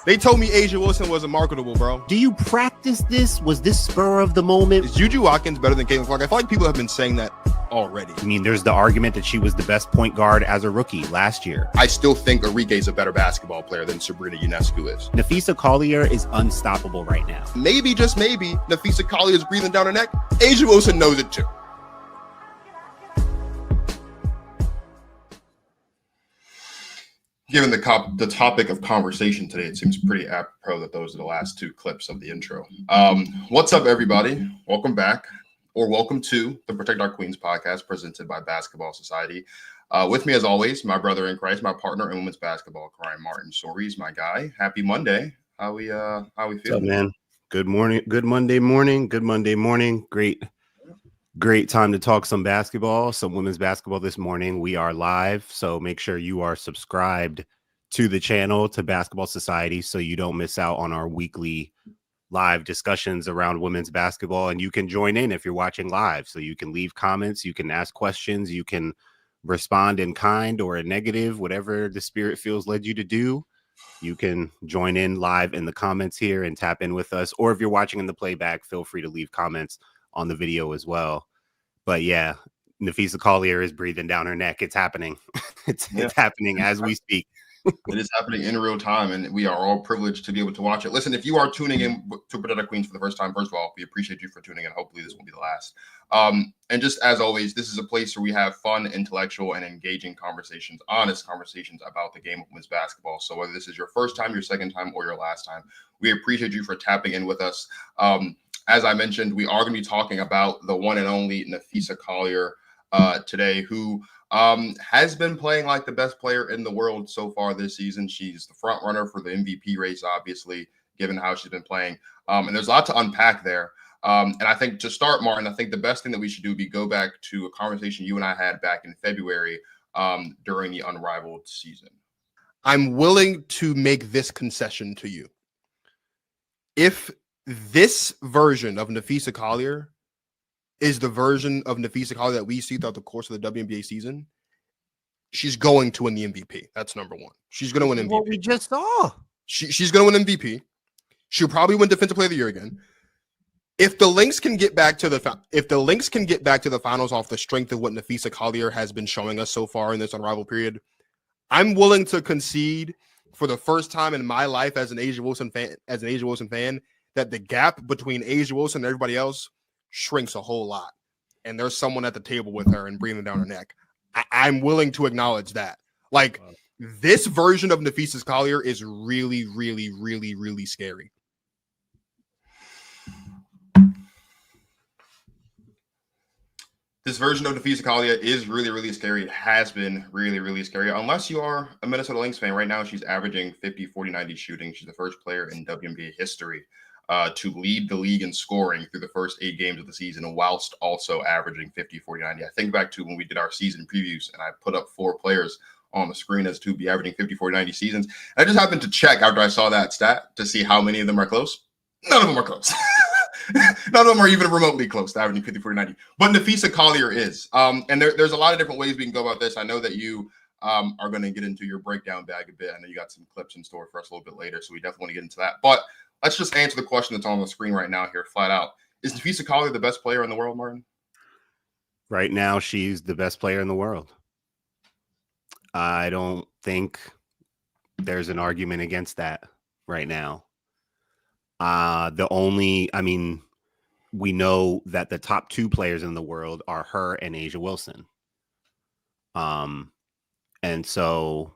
They told me Asia Wilson wasn't marketable, bro. Do you practice this? Was this spur of the moment? Is Juju Watkins better than Caitlin Clark? I feel like people have been saying that already. I mean, there's the argument that she was the best point guard as a rookie last year. I still think Arike is a better basketball player than Sabrina Ionescu is. Napheesa Collier is unstoppable right now. Maybe, just maybe, Napheesa Collier is breathing down her neck. Asia Wilson knows it too. Given the topic of conversation today, it seems pretty apropos that those are the last two clips of the intro. What's up, everybody? Welcome back, or welcome to the Protect Our Queens podcast presented by Basketball Society. With me, as always, my brother in Christ, my partner in women's basketball, Ryan Martin. Sorry's my guy. Happy Monday. How we feeling? What's up, man? Good morning. Good Monday morning. Good Monday morning. Great time to talk some basketball, some women's basketball this morning. We are live, so make sure you are subscribed to the channel, to Basketball Society, so you don't miss out on our weekly live discussions around women's basketball. And you can join in if you're watching live, so you can leave comments, you can ask questions, you can respond in kind or a negative, whatever the spirit feels led you to do. You can join in live in the comments here and tap in with us. Or if you're watching in the playback, feel free to leave comments on the video as well. But yeah, Napheesa Collier is breathing down her neck. It's happening. It's happening as we speak. It is happening in real time, and we are all privileged to be able to watch it. Listen, if you are tuning in to Protect Our Queens for the first time, first of all, we appreciate you for tuning in. Hopefully this won't be the last. And just as always, this is a place where we have fun, intellectual, and engaging conversations, honest conversations about the game of women's basketball. So whether this is your first time, your second time, or your last time, we appreciate you for tapping in with us. As I mentioned, we are going to be talking about the one and only Napheesa Collier today, who has been playing like the best player in the world so far this season. She's the front runner for the MVP race, obviously, given how she's been playing. And there's a lot to unpack there. And I think to start, Martin, I think the best thing that we should do would be go back to a conversation you and I had back in February during the Unrivaled season. I'm willing to make this concession to you. If this version of Napheesa Collier is the version of Napheesa Collier that we see throughout the course of the WNBA season, she's going to win the MVP. That's number one. She's going to win MVP. What we just saw. She's going to win MVP. She'll probably win Defensive Player of the Year again. If the Lynx can get back to the finals off the strength of what Napheesa Collier has been showing us so far in this Unrivaled period, I'm willing to concede for the first time in my life as an Asia Wilson fan, that the gap between Asia Wilson and everybody else shrinks a whole lot. And there's someone at the table with her and breathing down her neck. I'm willing to acknowledge that. Like, this version of Napheesa Collier is really, really, really, really scary. This version of Napheesa Collier is really, really scary. It has been really, really scary. Unless you are a Minnesota Lynx fan. Right now, she's averaging 50, 40, 90 shooting. She's the first player in WNBA history to lead the league in scoring through the first 8 games of the season, whilst also averaging 50, 40, 90. I think back to when we did our season previews, and I put up 4 players on the screen as to be averaging 50, 40, 90 seasons. And I just happened to check after I saw that stat to see how many of them are close. None of them are close. None of them are even remotely close to averaging 50, 40, 90. But Napheesa Collier is. And there's a lot of different ways we can go about this. I know that you are going to get into your breakdown bag a bit. I know you got some clips in store for us a little bit later, so we definitely want to get into that. But let's just answer the question that's on the screen right now here, flat out. Is Napheesa Collier the best player in the world, Martin? Right now, she's the best player in the world. I don't think there's an argument against that right now. We know that the top 2 players in the world are her and Asia Wilson. And so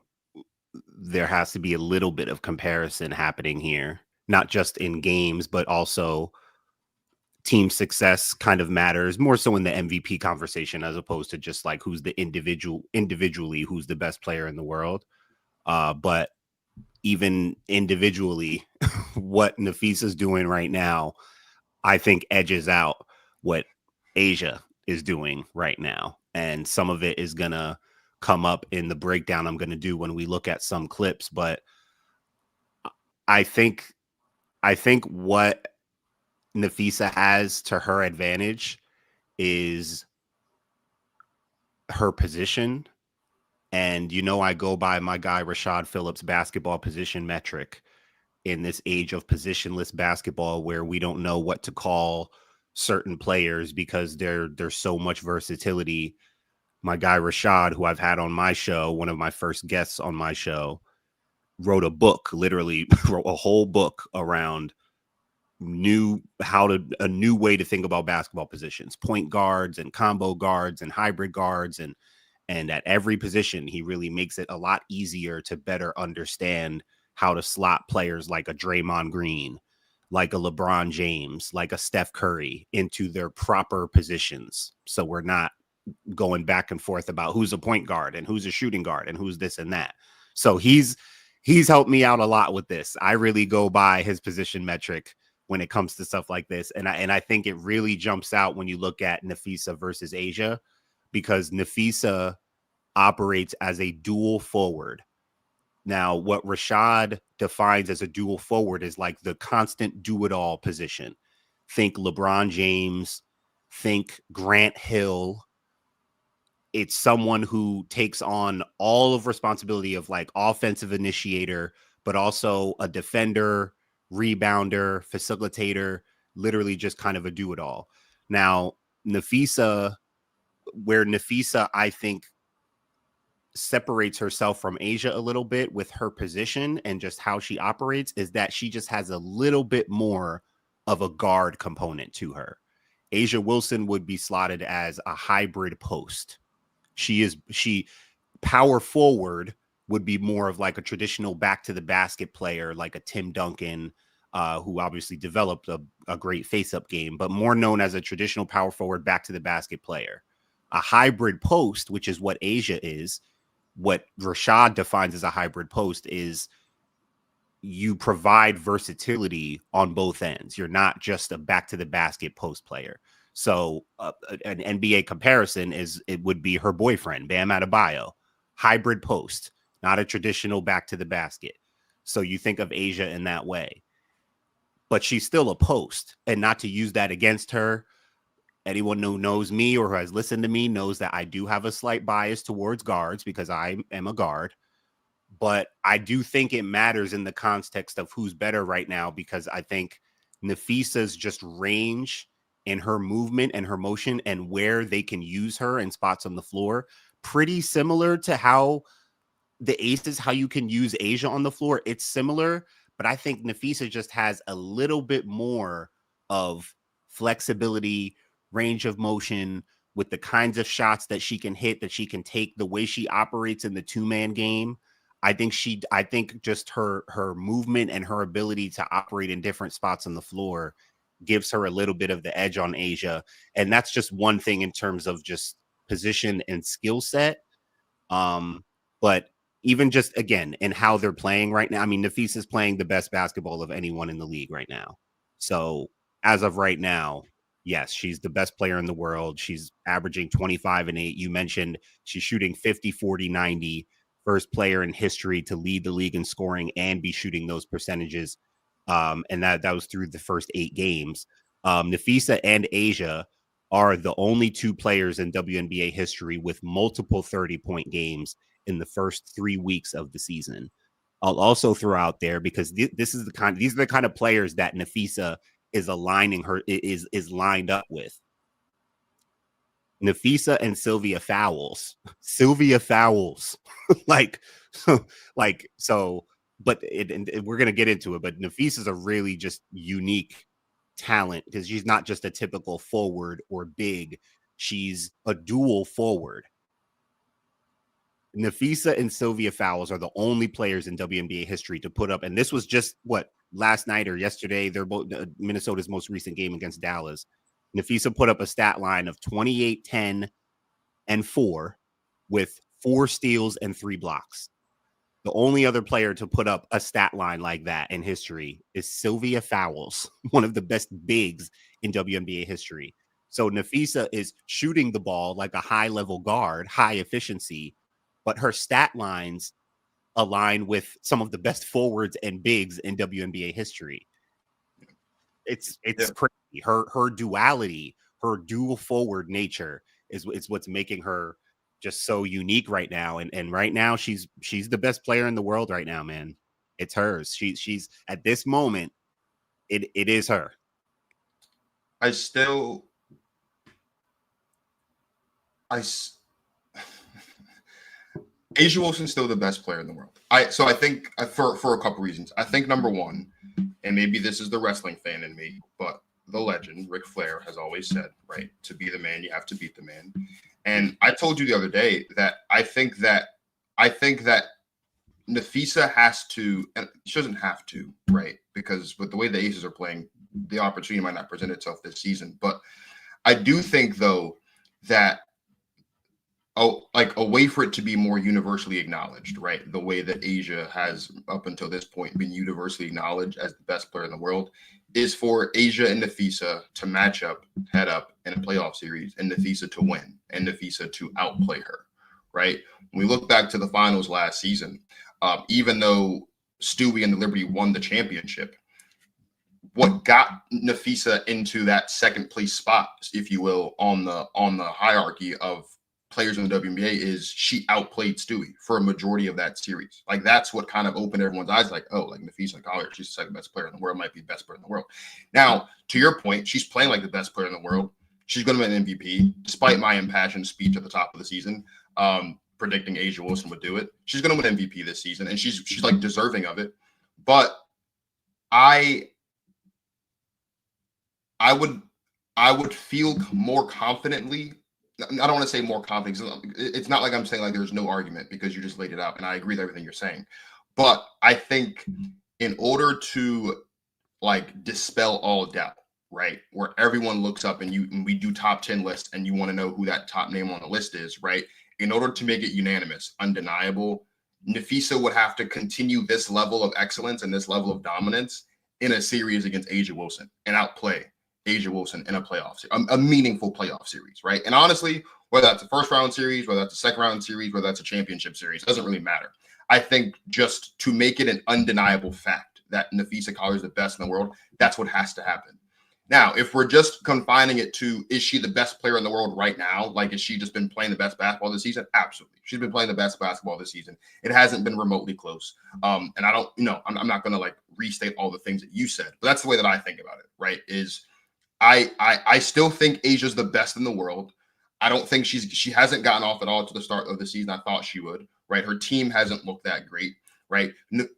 there has to be a little bit of comparison happening here, not just in games, but also team success kind of matters more so in the MVP conversation, as opposed to just like who's the individually, who's the best player in the world. But even individually, what Napheesa's doing right now, I think edges out what Asia is doing right now. And some of it is going to come up in the breakdown I'm going to do when we look at some clips. But I think what Napheesa has to her advantage is her position. And, I go by my guy, Rashad Phillips' basketball position metric. in this age of positionless basketball where we don't know what to call certain players because there's so much versatility. My guy Rashad, who I've had on my show, one of my first guests on my show, wrote a book, literally wrote a whole book around a new way to think about basketball positions, point guards and combo guards and hybrid guards, and at every position he really makes it a lot easier to better understand how to slot players like a Draymond Green, like a LeBron James, like a Steph Curry into their proper positions. So we're not going back and forth about who's a point guard and who's a shooting guard and who's this and that. So he's helped me out a lot with this. I really go by his position metric when it comes to stuff like this. And I think it really jumps out when you look at Napheesa versus Asia, because Napheesa operates as a dual forward. Now, what Rashad defines as a dual forward is like the constant do-it-all position. Think LeBron James, think Grant Hill. It's someone who takes on all of responsibility of like offensive initiator, but also a defender, rebounder, facilitator, literally just kind of a do-it-all. Now, Napheesa, I think, separates herself from Asia a little bit with her position and just how she operates is that she just has a little bit more of a guard component to her. Asia Wilson would be slotted as a hybrid post. She power forward would be more of like a traditional back to the basket player, like a Tim Duncan, who obviously developed a great face-up game, but more known as a traditional power forward back to the basket player. A hybrid post, which is what Asia is, what Rashad defines as a hybrid post, is you provide versatility on both ends. You're not just a back to the basket post player. So an NBA comparison it would be her boyfriend, Bam Adebayo, hybrid post, not a traditional back to the basket. So you think of Asia in that way, but she's still a post, and not to use that against her. Anyone who knows me or who has listened to me knows that I do have a slight bias towards guards because I am a guard. But I do think it matters in the context of who's better right now, because I think Napheesa's just range in her movement and her motion and where they can use her in spots on the floor, pretty similar to how the Aces, how you can use Asia on the floor. It's similar, but I think Napheesa just has a little bit more of flexibility, range of motion with the kinds of shots that she can hit, that she can take, the way she operates in the two-man game. I think just her movement and her ability to operate in different spots on the floor gives her a little bit of the edge on Asia. And that's just one thing in terms of just position and skill set. But even just, again, in how they're playing right now, I mean, Napheesa is playing the best basketball of anyone in the league right now. So as of right now, yes, she's the best player in the world. She's averaging 25 and 8. You mentioned she's shooting 50, 40, 90. First player in history to lead the league in scoring and be shooting those percentages. And that was through the first 8 games. Napheesa and Asia are the only 2 players in WNBA history with multiple 30-point games in the first 3 weeks of the season. I'll also throw out there, because these are the kind of players that Napheesa is lined up with. Napheesa and Sylvia Fowles. like, so, but we're going to get into it, but Napheesa's a really just unique talent because she's not just a typical forward or big. She's a dual forward. Napheesa and Sylvia Fowles are the only players in WNBA history to put up, and this was just last night or yesterday. They're both Minnesota's most recent game against Dallas. Napheesa put up a stat line of 28, 10, and 4 with 4 steals and 3 blocks. The only other player to put up a stat line like that in history is Sylvia Fowles, one of the best bigs in WNBA history. So Napheesa is shooting the ball like a high-level guard, high efficiency, but her stat lines align with some of the best forwards and bigs in WNBA history. It's crazy. Her duality, her dual forward nature is what's making her just so unique right now. And right now she's the best player in the world right now, man. It's hers. She's at this moment, it is her. A'ja Wilson's still the best player in the world. So I think for a couple reasons. I think number one, and maybe this is the wrestling fan in me, but the legend Ric Flair has always said, right, to be the man, you have to beat the man. And I told you the other day that I think that Napheesa has to, and she doesn't have to, right? Because with the way the Aces are playing, the opportunity might not present itself this season. But I do think, though, that like a way for it to be more universally acknowledged, right? The way that A'ja has up until this point been universally acknowledged as the best player in the world is for A'ja and Napheesa to match up head up in a playoff series and Napheesa to win and Napheesa to outplay her, right? When we look back to the finals last season, even though Stewie and the Liberty won the championship, what got Napheesa into that second place spot, if you will, on the hierarchy of players in the WNBA is she outplayed Stewie for a majority of that series. Like that's what kind of opened everyone's eyes. Like, oh, like Napheesa Collier, she's the second best player in the world, might be the best player in the world. Now, to your point, she's playing like the best player in the world. She's going to win an MVP, despite my impassioned speech at the top of the season, predicting A'ja Wilson would do it. She's going to win MVP this season, and she's like deserving of it. But I would feel more confidently. I don't want to say more confident. It's not like I'm saying like there's no argument because you just laid it out, and I agree with everything you're saying. But I think in order to like dispel all doubt, right, where everyone looks up and we do top 10 lists and you want to know who that top name on the list is, right? In order to make it unanimous, undeniable, Napheesa would have to continue this level of excellence and this level of dominance in a series against A'ja Wilson and outplay A'ja Wilson in a playoff series, a meaningful playoff series, right? And honestly, whether that's a first round series, whether that's a second round series, whether that's a championship series, doesn't really matter. I think just to make it an undeniable fact that Napheesa Collier is the best in the world, that's what has to happen. Now, if we're just confining it to, is she the best player in the world right now? Like, has she just been playing the best basketball this season? Absolutely. She's been playing the best basketball this season. It hasn't been remotely close. And I don't, I'm not going to like restate all the things that you said, but that's the way that I think about it, right? Is I still think Asia's the best in the world. I don't think she hasn't gotten off at all to the start of the season. I thought she would, right? Her team hasn't looked that great, right?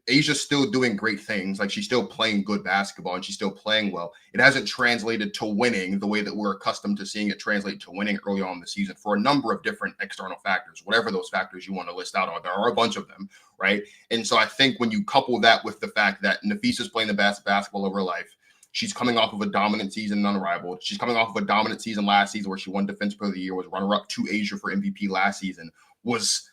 Asia's still doing great things. Like she's still playing good basketball and she's still playing well. It hasn't translated to winning the way that we're accustomed to seeing it translate to winning early on in the season for a number of different external factors, whatever those factors you want to list out are. There are a bunch of them, right? And so I think when you couple that with the fact that Napheesa's playing the best basketball of her life, she's coming off of a dominant season, unrivaled. She's coming off of a dominant season last season where she won Defensive Player of the Year, was runner-up to A'ja for MVP last season, was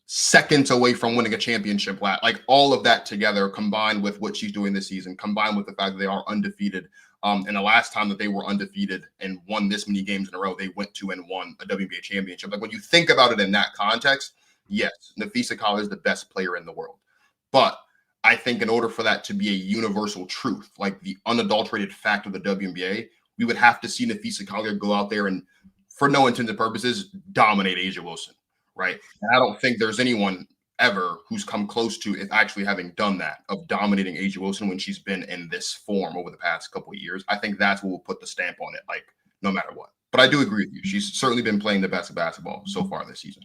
seconds away from winning a championship. Like all of that together, combined with what she's doing this season, combined with the fact that they are undefeated. And the last time that they were undefeated and won this many games in a row, they went to and won a WNBA championship. Like when you think about it in that context, yes, Napheesa Collier is the best player in the world. But I think in order for that to be a universal truth, like the unadulterated fact of the WNBA, we would have to see Napheesa Collier go out there and, for no intended purposes, dominate A'ja Wilson, right? And I don't think there's anyone ever who's come close to it actually having done that, of dominating A'ja Wilson when she's been in this form over the past couple of years. I think that's what will put the stamp on it, like no matter what. But I do agree with you. She's certainly been playing the best of basketball so far this season.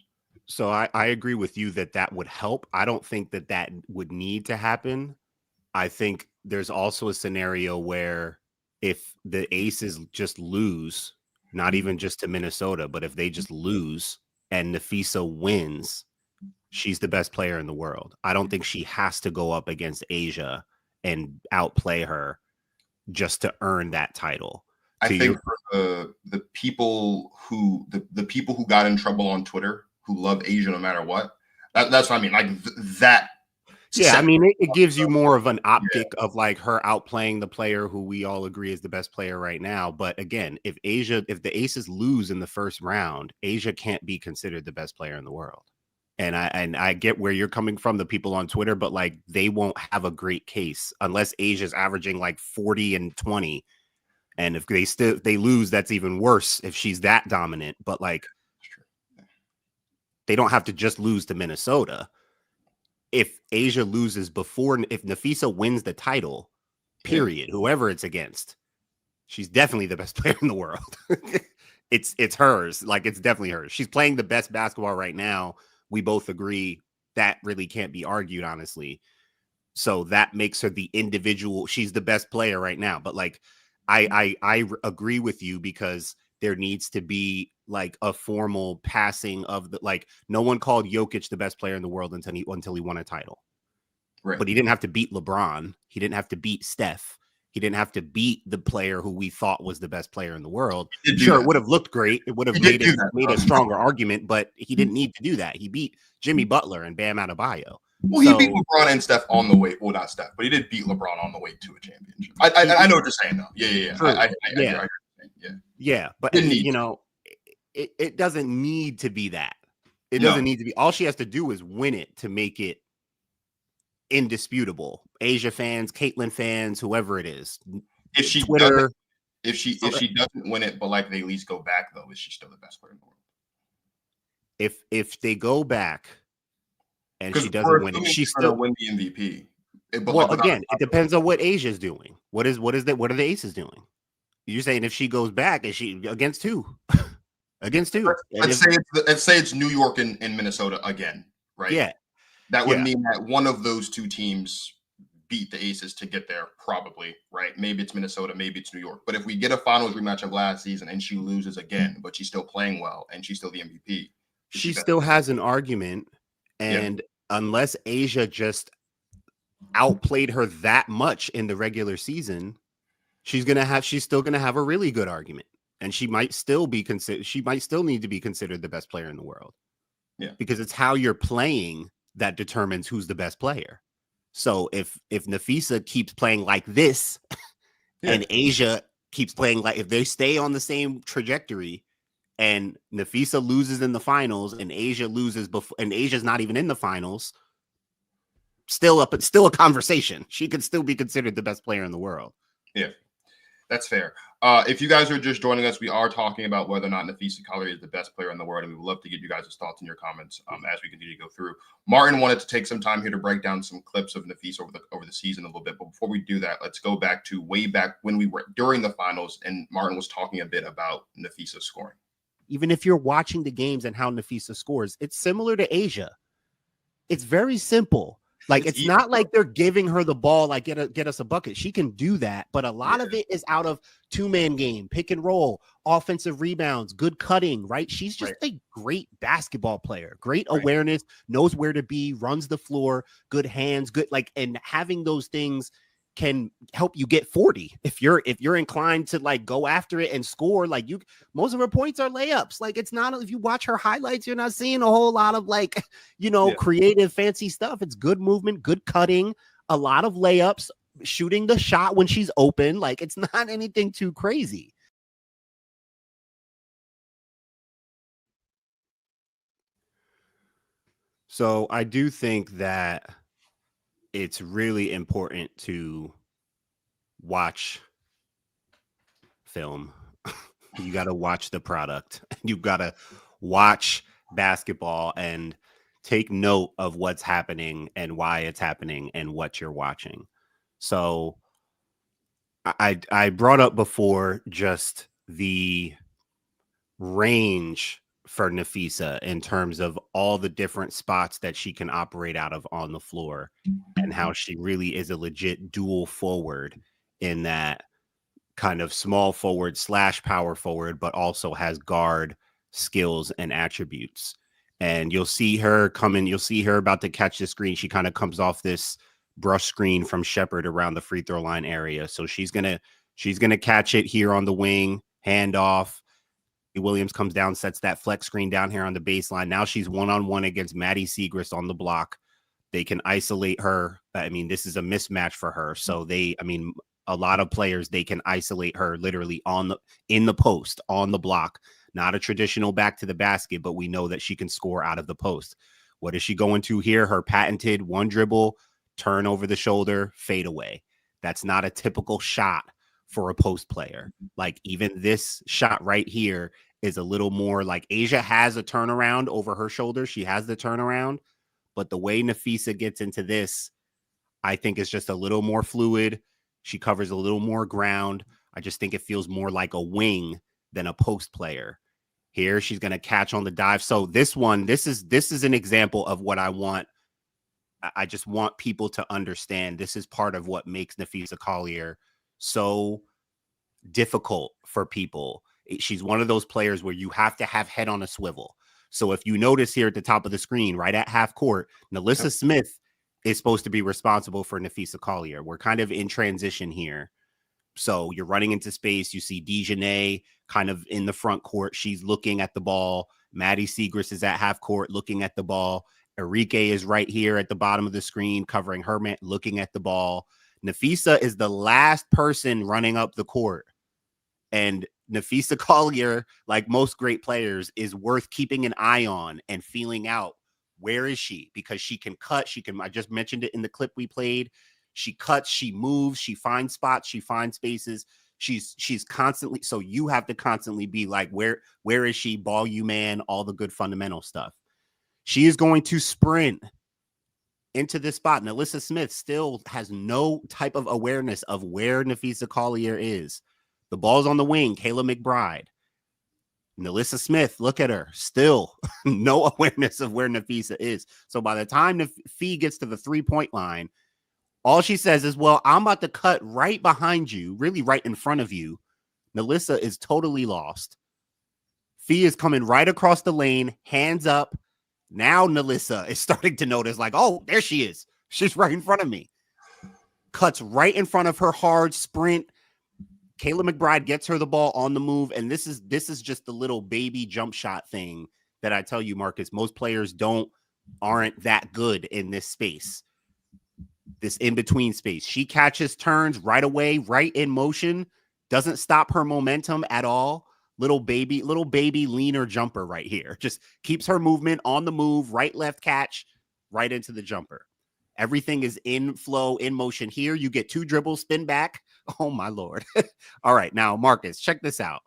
So I agree with you that would help. I don't think that would need to happen. I think there's also a scenario where if the Aces just lose, not even just to Minnesota, but if they just lose and Napheesa wins, she's the best player in the world. I don't think she has to go up against A'ja and outplay her just to earn that title. I think for the people who got in trouble on Twitter, who love A'ja no matter what. That's what I mean. Like that. Yeah, I mean, it gives you more of an optic of like her outplaying the player who we all agree is the best player right now. But again, if the Aces lose in the first round, A'ja can't be considered the best player in the world. And I get where you're coming from, the people on Twitter, but like they won't have a great case unless Asia's averaging like 40 and 20. And if they lose, that's even worse if she's that dominant. But like, they don't have to just lose to Minnesota. if Asia loses before, if Napheesa wins the title, period, whoever it's against, she's definitely the best player in the world. It's hers. Like, it's definitely hers. She's playing the best basketball right now. We both agree that really can't be argued, honestly. So that makes her the individual. She's the best player right now. But like, I agree with you, because there needs to be like a formal passing of the, like, no one called Jokic the best player in the world until he won a title. Right. But he didn't have to beat LeBron. He didn't have to beat Steph. He didn't have to beat the player who we thought was the best player in the world. Sure, it would have looked great. It would have made a stronger argument, but he didn't need to do that. He beat Jimmy Butler and Bam Adebayo. Well, he beat LeBron and Steph on the way. Well, not Steph, but he did beat LeBron on the way to a championship. I know what you're saying, though. Yeah. But you know, it doesn't need to be that. It doesn't need to be. All she has to do is win it to make it indisputable. Asia fans, Caitlyn fans, whoever it is. If she doesn't win it, but like they at least go back, though, is she still the best player in the world? If they go back and she doesn't win it, she's still win the MVP. Well, again, it depends on what Asia's doing. What are the Aces doing? You're saying if she goes back, is she against who? Against who? Let's say it's New York and Minnesota again, right? Yeah. That would mean that one of those two teams beat the Aces to get there, probably, right? Maybe it's Minnesota, maybe it's New York. But if we get a finals rematch of last season and she loses again, but she's still playing well and she's still the MVP, she still has an argument. And unless Asia just outplayed her that much in the regular season, she's still gonna have a really good argument. And she might still need to be considered the best player in the world. Yeah. Because it's how you're playing that determines who's the best player. So if Napheesa keeps playing like this and Asia keeps playing like, if they stay on the same trajectory and Napheesa loses in the finals and Asia loses before, and Asia's not even in the finals, still a conversation. She could still be considered the best player in the world. Yeah, that's fair. If you guys are just joining us, we are talking about whether or not Napheesa Collier is the best player in the world, and we would love to get you guys' thoughts in your comments as we continue to go through. Martin wanted to take some time here to break down some clips of Napheesa over the season a little bit, but before we do that, let's go back to way back when we were during the finals, and Martin was talking a bit about Napheesa scoring. Even if you're watching the games and how Napheesa scores, it's similar to Asia. It's very simple. Like, it's not like they're giving her the ball, like get us a bucket. She can do that, but a lot of it is out of two-man game, pick and roll, offensive rebounds, good cutting, right? She's just a great basketball player, great awareness, knows where to be, runs the floor, good hands, good, like, and having those things can help you get 40 if you're inclined to like go after it and score. Like, most of her points are layups. Like, it's not, if you watch her highlights, you're not seeing a whole lot of like, creative fancy stuff. It's good movement, good cutting, a lot of layups, shooting the shot when she's open. Like, it's not anything too crazy. So I do think that it's really important to watch film. You got to watch the product. You got to watch basketball and take note of what's happening and why it's happening and what you're watching. So I brought up before just the range for Napheesa in terms of all the different spots that she can operate out of on the floor, and how she really is a legit dual forward in that kind of small forward / power forward, but also has guard skills and attributes. And you'll see her about to catch the screen. She kind of comes off this brush screen from Shepherd around the free throw line area. So she's going to catch it here on the wing, hand off. Williams comes down, sets that flex screen down here on the baseline. Now she's one-on-one against Maddie Siegrist on the block. They can isolate her. I mean, this is a mismatch for her. So a lot of players, they can isolate her literally in the post, on the block. Not a traditional back to the basket, but we know that she can score out of the post. What is she going to here? Her patented one dribble, turn over the shoulder, fade away. That's not a typical shot for a post player. Like, even this shot right here is a little more like, Asia has a turnaround over her shoulder. She has the turnaround, But the way Napheesa gets into this, I think is just a little more fluid. She covers a little more ground. I just think it feels more like a wing than a post player. Here, she's going to catch on the dive. So this is an example of what I want. I just want people to understand this is part of what makes Napheesa Collier so difficult for people. She's one of those players where you have to have head on a swivel. So if you notice here at the top of the screen, right at half court, Nalissa Smith is supposed to be responsible for Napheesa Collier. We're kind of in transition here. So you're running into space. You see Dejanay kind of in the front court. She's looking at the ball. Maddie Siegrist is at half court looking at the ball. Enrique is right here at the bottom of the screen covering her man, looking at the ball. Napheesa is the last person running up the court. And Napheesa Collier, like most great players, is worth keeping an eye on and feeling out. Where is she? Because she can cut. I just mentioned it in the clip we played. She cuts, she moves, she finds spots, she finds spaces. She's constantly, so you have to constantly be like, where is she? Ball you man, all the good fundamental stuff. She is going to sprint into this spot. Nalissa Smith still has no type of awareness of where Napheesa Collier is. The ball's on the wing, Kayla McBride. Nalissa Smith, look at her. Still no awareness of where Napheesa is. So by the time Fee gets to the 3-point line, all she says is, well, I'm about to cut right behind you, really right in front of you. Nalissa is totally lost. Fee is coming right across the lane, hands up. Now Nalissa is starting to notice, like, oh, there she is. She's right in front of me. Cuts right in front of her, hard sprint. Kayla McBride gets her the ball on the move, and this is just the little baby jump shot thing that I tell you, Marcus, most players aren't that good in this space. This in-between space. She catches turns right away, right in motion, doesn't stop her momentum at all. Little baby leaner jumper right here. Just keeps her movement on the move, right, left catch, right into the jumper. Everything is in flow, in motion here. You get 2 dribbles, spin back. Oh, my Lord. All right, now, Marcus, check this out.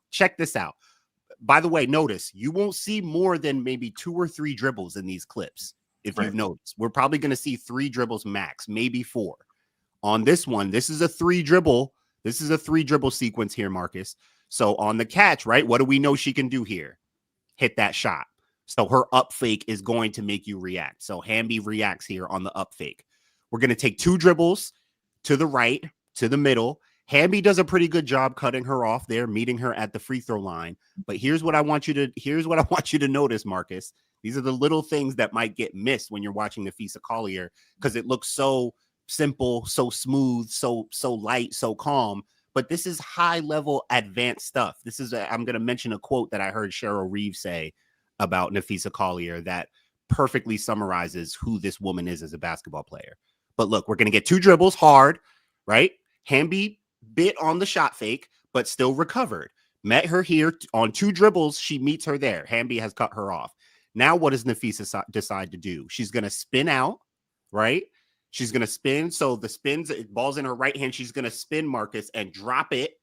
By the way, notice, you won't see more than maybe 2 or 3 dribbles in these clips. If you've noticed, we're probably going to see 3 dribbles max, maybe 4. On this one, this is a 3 dribble. This is a 3 dribble sequence here, Marcus. So on the catch, right, what do we know she can do here? Hit that shot. So her up fake is going to make you react. So Hamby reacts here on the up fake. We're going to take 2 dribbles to the right, to the middle. Hamby does a pretty good job cutting her off there, meeting her at the free throw line. But here's what I want you to notice, Marcus. These are the little things that might get missed when you're watching Napheesa Collier, because it looks so simple, so smooth, so light, so calm. But this is high level advanced stuff. I'm going to mention a quote that I heard Cheryl Reeves say about Napheesa Collier that perfectly summarizes who this woman is as a basketball player. But look, we're going to get 2 dribbles hard, right? Hamby bit on the shot fake, but still recovered. Met her here on 2 dribbles. She meets her there. Hamby has cut her off. Now, what does Napheesa decide to do? She's going to spin out, right? She's going to spin. So the spins, ball's in her right hand. She's going to spin, Marcus, and drop it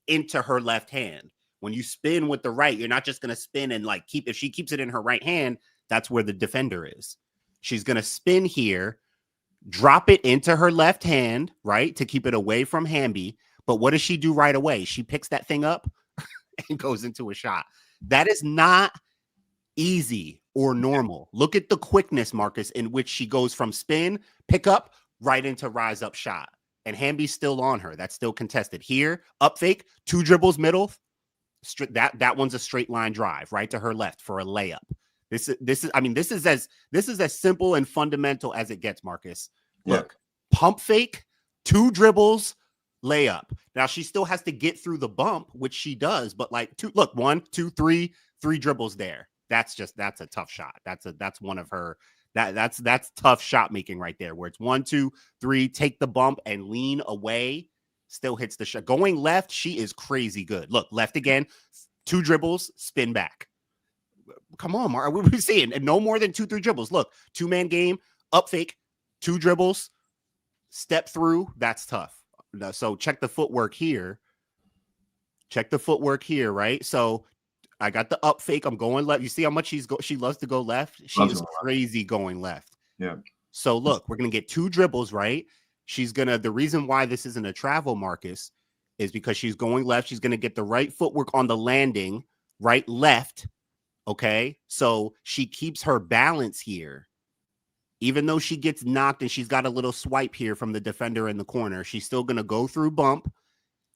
into her left hand. When you spin with the right, you're not just going to spin and like if she keeps it in her right hand, that's where the defender is. She's going to spin here, drop it into her left hand, right, to keep it away from Hamby. But what does she do right away? She picks that thing up and goes into a shot. That is not easy or normal. Look at the quickness, Marcus, in which she goes from spin, pick up, right into rise up shot. And Hamby's still on her. That's still contested. Here, up fake, 2 dribbles middle. That one's a straight line drive right to her left for a layup. This is as simple and fundamental as it gets, Marcus. Look, pump fake, 2 dribbles, layup. Now she still has to get through the bump, which she does, but like 1, 2, 3 dribbles there. That's a tough shot. That's one of her. That's tough shot making right there, where it's 1, 2, 3, take the bump and lean away, still hits the shot. Going left, she is crazy good. Look, left again, 2 dribbles, spin back. Come on, Mark. What are we seeing? And no more than 2, 3 dribbles. Look, 2-man game, up fake, 2 dribbles, step through. That's tough. So check the footwork here. Right? So I got the up fake. I'm going left. You see how much she loves to go left? She is crazy going left. Yeah. So look, we're going to get 2 dribbles, right? The reason why this isn't a travel, Marcus, is because she's going left. She's going to get the right footwork on the landing, right, left. Okay. So she keeps her balance here. Even though she gets knocked and she's got a little swipe here from the defender in the corner, she's still going to go through bump.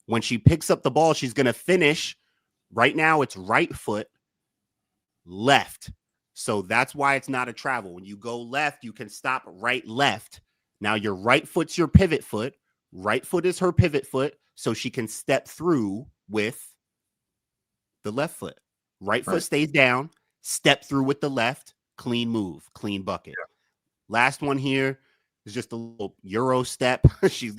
When she picks up the ball, she's going to finish. Right now, it's right foot, left. So that's why it's not a travel. When you go left, you can stop right, left. Now your right foot's your pivot foot. Right foot is her pivot foot. So she can step through with the left foot. Right foot stays down, step through with the left, clean move, clean bucket. Yeah. Last one here is just a little Euro step. she's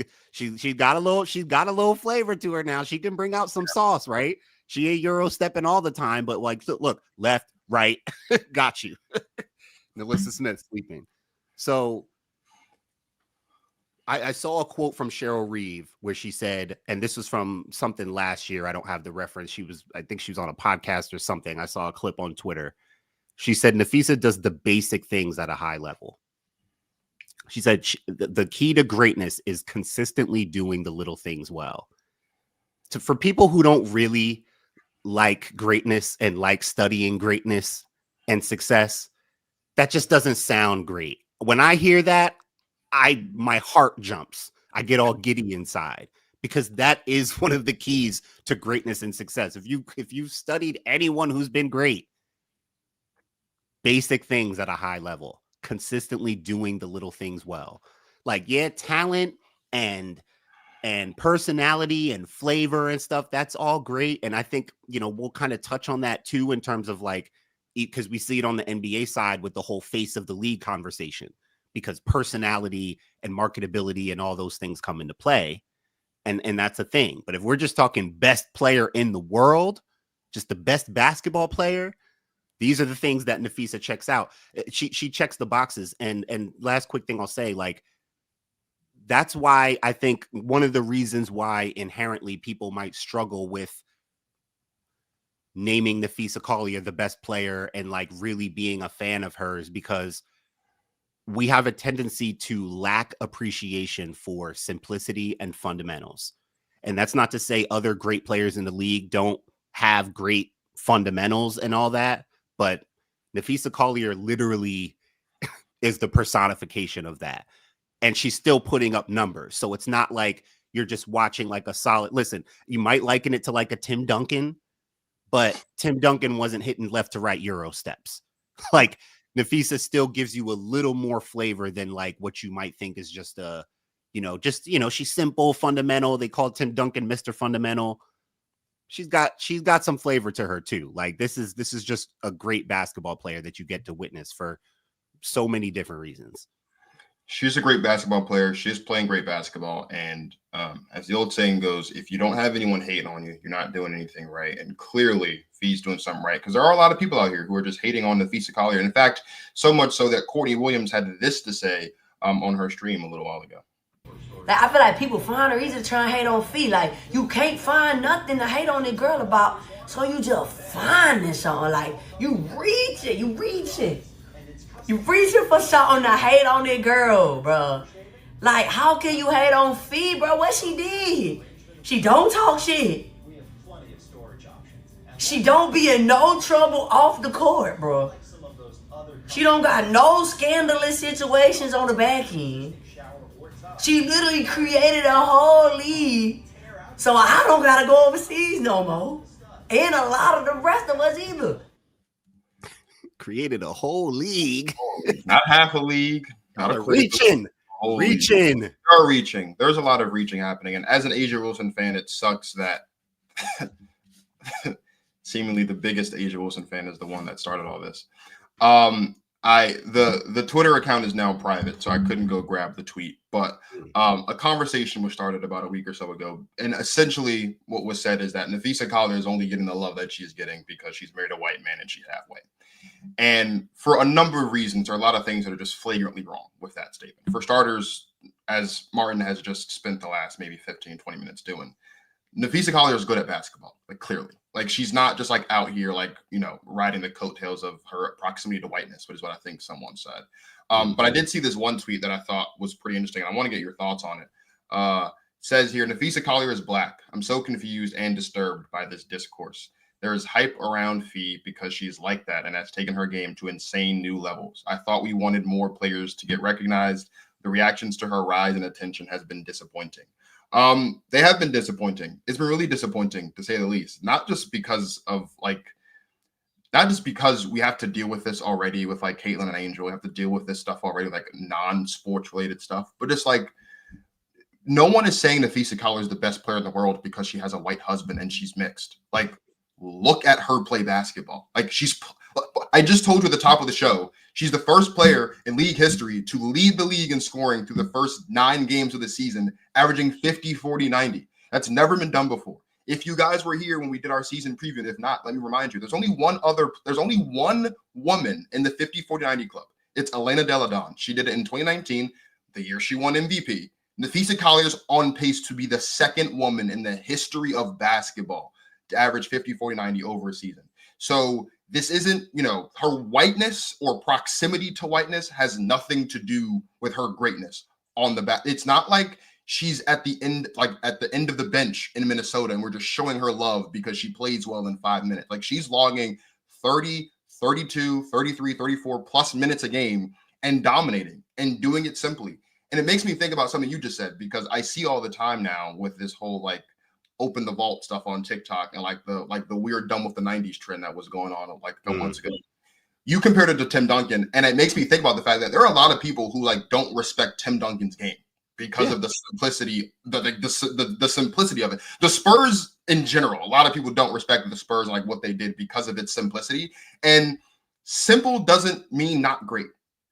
got a little flavor to her now. She can bring out some sauce, right? She ain't Euro stepping all the time, but like, so look, left, right, got you. Melissa Smith sleeping. So I saw a quote from Cheryl Reeve where she said, and this was from something last year. I don't have the reference. I think she was on a podcast or something. I saw a clip on Twitter. She said, Napheesa does the basic things at a high level. She said the key to greatness is consistently doing the little things well. For people who don't really like greatness and like studying greatness and success, that just doesn't sound great. When I hear that, my heart jumps. I get all giddy inside because that is one of the keys to greatness and success. If you've studied anyone who's been great, basic things at a high level, consistently doing the little things well. Like, yeah, talent and personality and flavor and stuff, that's all great. And I think, we'll kind of touch on that too, in terms of like, because we see it on the NBA side with the whole face of the league conversation, because personality and marketability and all those things come into play. And that's a thing. But if we're just talking best player in the world, just the best basketball player, these are the things that Napheesa checks out. She checks the boxes. And last quick thing I'll say, like, that's why I think one of the reasons why inherently people might struggle with naming Napheesa Collier the best player and like really being a fan of hers, because we have a tendency to lack appreciation for simplicity and fundamentals. And that's not to say other great players in the league don't have great fundamentals and all that, but Napheesa Collier literally is the personification of that. And she's still putting up numbers. So it's not like you're just watching like a solid, listen, you might liken it to like a Tim Duncan, but Tim Duncan wasn't hitting left to right Euro steps. Like Napheesa still gives you a little more flavor than like what you might think is just she's simple, fundamental. They call Tim Duncan Mr. Fundamental. She's got some flavor to her too. Like this is just a great basketball player that you get to witness for so many different reasons. She's a great basketball player. She's playing great basketball. And as the old saying goes, if you don't have anyone hating on you, you're not doing anything right. And clearly, Fee's doing something right, because there are a lot of people out here who are just hating on Napheesa Collier. In fact, so much so that Courtney Williams had this to say on her stream a little while ago. Like, I feel like people find a reason to try and hate on Fee. Like, you can't find nothing to hate on this girl about, so you just finding something. Like, you reaching. You reaching for something to hate on this girl, bro. Like, how can you hate on Fee, bro? What she did? She don't talk shit. She don't be in no trouble off the court, bro. She don't got no scandalous situations on the back end. She literally created a whole league, so I don't gotta go overseas no more. And a lot of the rest of us either. Created a whole league. Not half a league. Not a reaching. Reaching. They are reaching. There's a lot of reaching happening. And as an A'ja Wilson fan, it sucks that seemingly the biggest A'ja Wilson fan is the one that started all this. The Twitter account is now private, so I couldn't go grab the tweet. But a conversation was started about a week or so ago. And essentially what was said is that Napheesa Collier is only getting the love that she's getting because she's married a white man and she's half white. And for a number of reasons, there are a lot of things that are just flagrantly wrong with that statement. For starters, as Martin has just spent the last maybe 15, 20 minutes doing, Napheesa Collier is good at basketball, like clearly. Like she's not just like out here, like, you know, riding the coattails of her proximity to whiteness, which is what I think someone said. But I did see this one tweet that I thought was pretty interesting. I want to get your thoughts on it. Says here, Napheesa Collier is black. I'm so confused and disturbed by this discourse. There is hype around Fee because she's like that, and that's taken her game to insane new levels. I thought we wanted more players to get recognized. The reactions to her rise in attention has been disappointing. They have been disappointing. It's been really disappointing, to say the least. Not just because we have to deal with this already with like Caitlin and Angel. We have to deal with this stuff already, like non-sports related stuff. But just like, no one is saying Napheesa Collier is the best player in the world because she has a white husband and she's mixed. Like, look at her play basketball. Like, I just told you at the top of the show, she's the first player in league history to lead the league in scoring through the first 9 games of the season, averaging 50, 40, 90. That's never been done before. If you guys were here when we did our season preview, if not, let me remind you, there's only one woman in the 50, 40, 90 club. It's Elena Delle Donne. She did it in 2019, the year she won MVP. Napheesa Collier is on pace to be the second woman in the history of basketball to average 50, 40, 90 over a season. So this isn't, you know, her whiteness or proximity to whiteness has nothing to do with her greatness on the back. It's not like she's at the end of the bench in Minnesota and we're just showing her love because she plays well in 5 minutes. Like, she's logging 30, 32, 33, 34 plus minutes a game and dominating and doing it simply. And it makes me think about something you just said, because I see all the time now with this whole like open the vault stuff on TikTok and like the weird dumb with the 90s trend that was going on like a couple months ago. You compared it to Tim Duncan, and it makes me think about the fact that there are a lot of people who like don't respect Tim Duncan's game because of the simplicity, the simplicity of it. The Spurs in general, a lot of people don't respect the Spurs and like what they did because of its simplicity. And simple doesn't mean not great,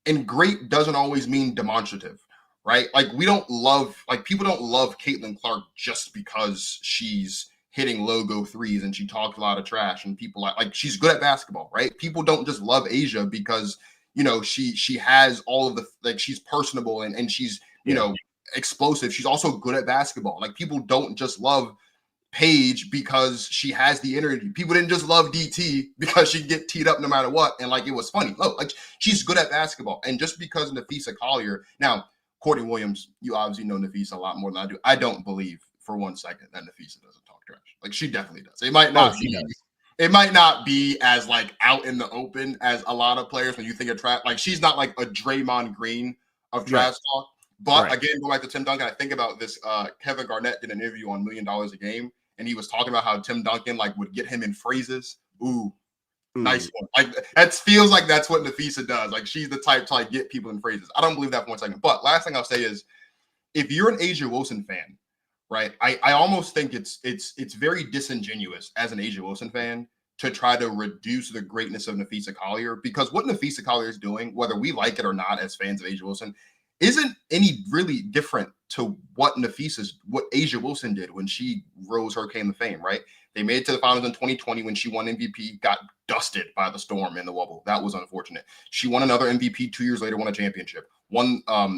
and great doesn't always mean demonstrative. Right? Like, people don't love Caitlin Clark just because she's hitting logo threes and she talks a lot of trash and people like she's good at basketball, right? People don't just love A'ja because, you know, she has all of the, like, she's personable and she's, you know, explosive. She's also good at basketball. Like, people don't just love Paige because she has the energy. People didn't just love DT because she get teed up no matter what. And like, it was funny. Look, like, she's good at basketball. And just because Napheesa Collier, now, Courtney Williams, you obviously know Napheesa a lot more than I do. I don't believe for one second that Napheesa doesn't talk trash. Like, she definitely does. It might not it might not be as like out in the open as a lot of players when you think of trash. Like, she's not like a Draymond Green of trash talk. But again, going back to Tim Duncan, I think about this. Kevin Garnett did an interview on $1 Million a Game, and he was talking about how Tim Duncan like would get him in phrases. Ooh. Nice one. Like, that feels like that's what Napheesa does. Like, she's the type to like get people in phrases. I don't believe that for 1 second. But last thing I'll say is, if you're an A'ja Wilson fan, right? I almost think it's very disingenuous as an A'ja Wilson fan to try to reduce the greatness of Napheesa Collier, because what Napheesa Collier is doing, whether we like it or not as fans of A'ja Wilson, isn't any really different to what A'ja Wilson did when she rose hurricane to fame, right? They made it to the finals in 2020 when she won MVP, got dusted by the Storm in the wobble. That was unfortunate. She won another MVP 2 years later, won a championship. Got a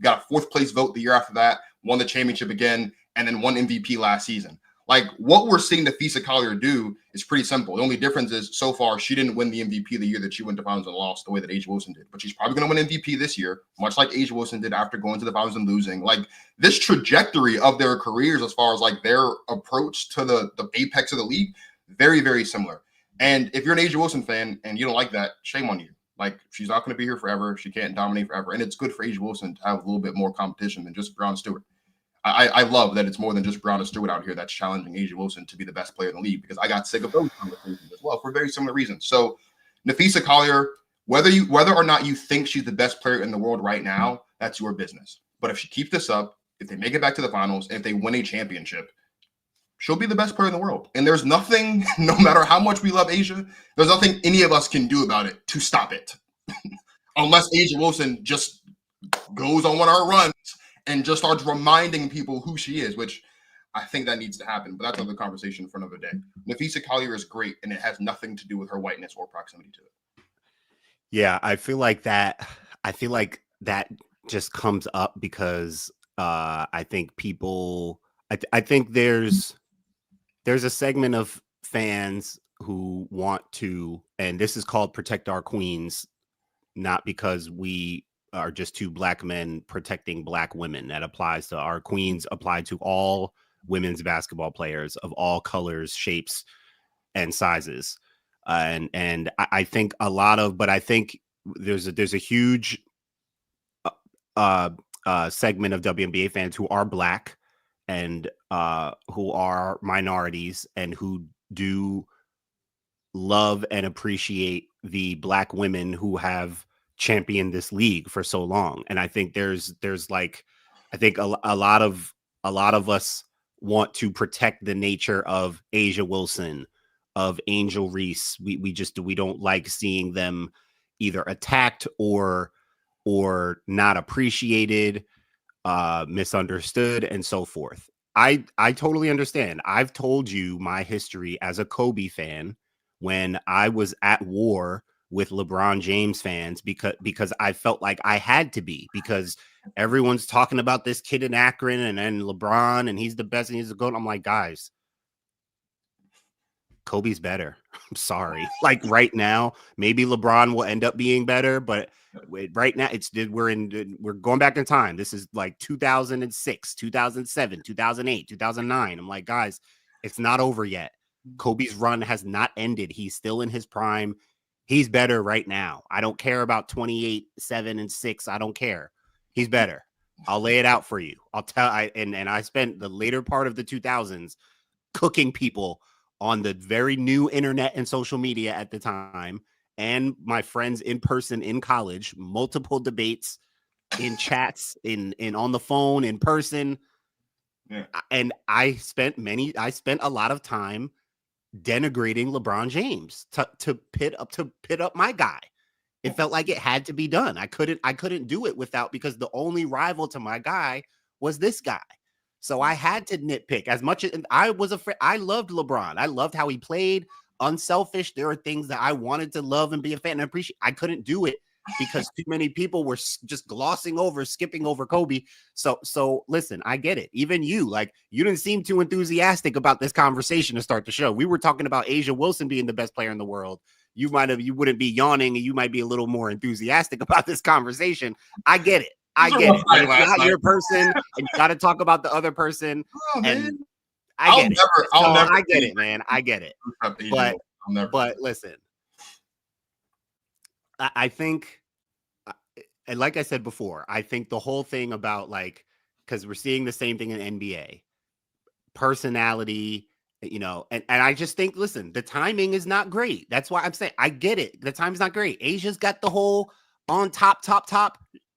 4th place vote the year after that, won the championship again, and then won MVP last season. Like, what we're seeing Napheesa Collier do is pretty simple. The only difference is, so far, she didn't win the MVP the year that she went to finals and lost the way that A'ja Wilson did. But she's probably going to win MVP this year, much like A'ja Wilson did after going to the finals and losing. Like, this trajectory of their careers as far as like their approach to the apex of the league, very, very similar. And if you're an A'ja Wilson fan and you don't like that, shame on you. Like, she's not going to be here forever. She can't dominate forever. And it's good for A'ja Wilson to have a little bit more competition than just Brown Stewart. I love that it's more than just Brown and Stewart out here that's challenging A'ja Wilson to be the best player in the league, because I got sick of those conversations as well for very similar reasons. So Napheesa Collier, whether or not you think she's the best player in the world right now, that's your business. But if she keeps this up, if they make it back to the finals, and if they win a championship, she'll be the best player in the world. And there's nothing, no matter how much we love A'ja, there's nothing any of us can do about it to stop it. Unless A'ja Wilson just goes on one of her runs and just starts reminding people who she is, which I think that needs to happen. But that's another conversation for another day. Napheesa Collier is great, and it has nothing to do with her whiteness or proximity to it. Yeah, I feel like that just comes up because I think I think there's a segment of fans who want to, and this is called Protect Our Queens, not because we are just two black men protecting black women. That applies to our queens, apply to all women's basketball players of all colors, shapes, and sizes. And I think a lot of, but I think there's a huge segment of WNBA fans who are black and who are minorities and who do love and appreciate the black women who have championed this league for so long. And I think there's like, I think a lot of us want to protect the nature of Asia Wilson, of Angel Reese. We don't like seeing them either attacked or not appreciated, misunderstood, and so forth. I totally understand. I've told you my history as a Kobe fan when I was at war with LeBron James fans because I felt like I had to be, because everyone's talking about this kid in Akron and then LeBron and he's the best and he's the GOAT. I'm like, guys, Kobe's better. I'm sorry. Like right now, maybe LeBron will end up being better, but right now we're going back in time. This is like 2006, 2007, 2008, 2009. I'm like, guys, it's not over yet. Kobe's run has not ended. He's still in his prime. He's better right now. I don't care about 28, 7, and 6. I don't care. He's better. I'll lay it out for you. And I spent the later part of the 2000s cooking people on the very new internet and social media at the time, and my friends in person in college, multiple debates in chats, in on the phone, in person. Yeah. And I spent a lot of time denigrating LeBron James to pit up my guy. It felt like it had to be done. I couldn't do it without, because the only rival to my guy was this guy. So I had to nitpick as much as I was afraid. I loved LeBron. I loved how he played, unselfish. There are things that I wanted to love and be a fan and appreciate. I couldn't do it because too many people were just skipping over Kobe. So listen, I get it. Even you didn't seem too enthusiastic about this conversation to start the show. We were talking about Asia Wilson being the best player in the world. You wouldn't be yawning and you might be a little more enthusiastic about this conversation. I get it. I get it. It's not your person, and you got to talk about the other person. Oh, and I get it. I get it, man. I get it. But listen, I think, and like I said before, I think the whole thing about because we're seeing the same thing in NBA, personality, and I just think, listen, the timing is not great. That's why I'm saying I get it. The time's not great. Asia's got the whole on top.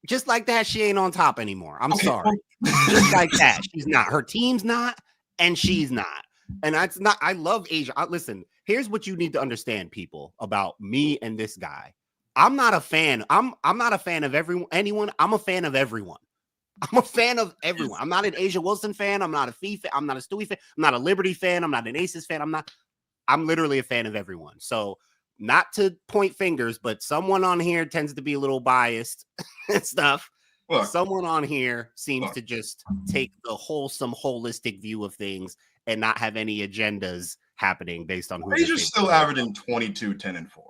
Just like that, she ain't on top anymore. I'm sorry. Just like that. She's not. Her team's not, and she's not. And that's not. I love Asia. Listen, here's what you need to understand, people, about me and this guy. I'm not a fan. I'm not a fan of anyone. I'm a fan of everyone. I'm a fan of everyone. I'm not an Asia Wilson fan. I'm not a Fee fan. I'm not a Stewie fan. I'm not a Liberty fan. I'm not an Aces fan. I'm literally a fan of everyone. So, not to point fingers, but someone on here tends to be a little biased and stuff. Someone on here seems to just take the wholesome, holistic view of things and not have any agendas happening based on who. Asia's still averaging 22, 10, and 4.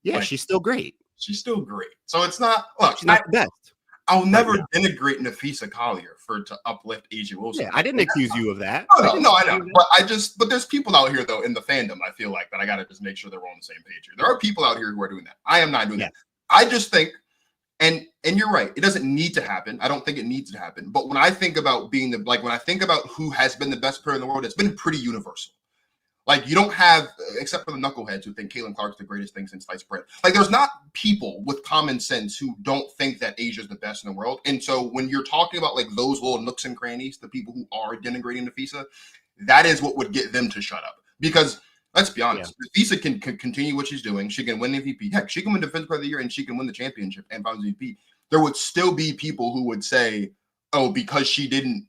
Yeah, she's still great. She's still great. So it's not. She's not the best. I'll never denigrate Napheesa Collier to uplift Asia Wilson. Yeah, I didn't accuse you of that. No, I know. But there's people out here though in the fandom, I feel like, that I gotta just make sure they're all on the same page here. There are people out here who are doing that. I am not doing that. I just think, and you're right, it doesn't need to happen. I don't think it needs to happen. But when I think about when I think about who has been the best player in the world, it's been pretty universal. Like, you don't have, except for the knuckleheads who think Caitlin Clark's the greatest thing since sliced bread. Like, there's not people with common sense who don't think that Asia's the best in the world. And so when you're talking about those little nooks and crannies, the people who are denigrating Napheesa, that is what would get them to shut up. Because let's be honest, Napheesa can continue what she's doing. She can win the MVP. Heck, she can win Defensive Player of the Year and she can win the championship and Finals MVP. There would still be people who would say, oh, because she didn't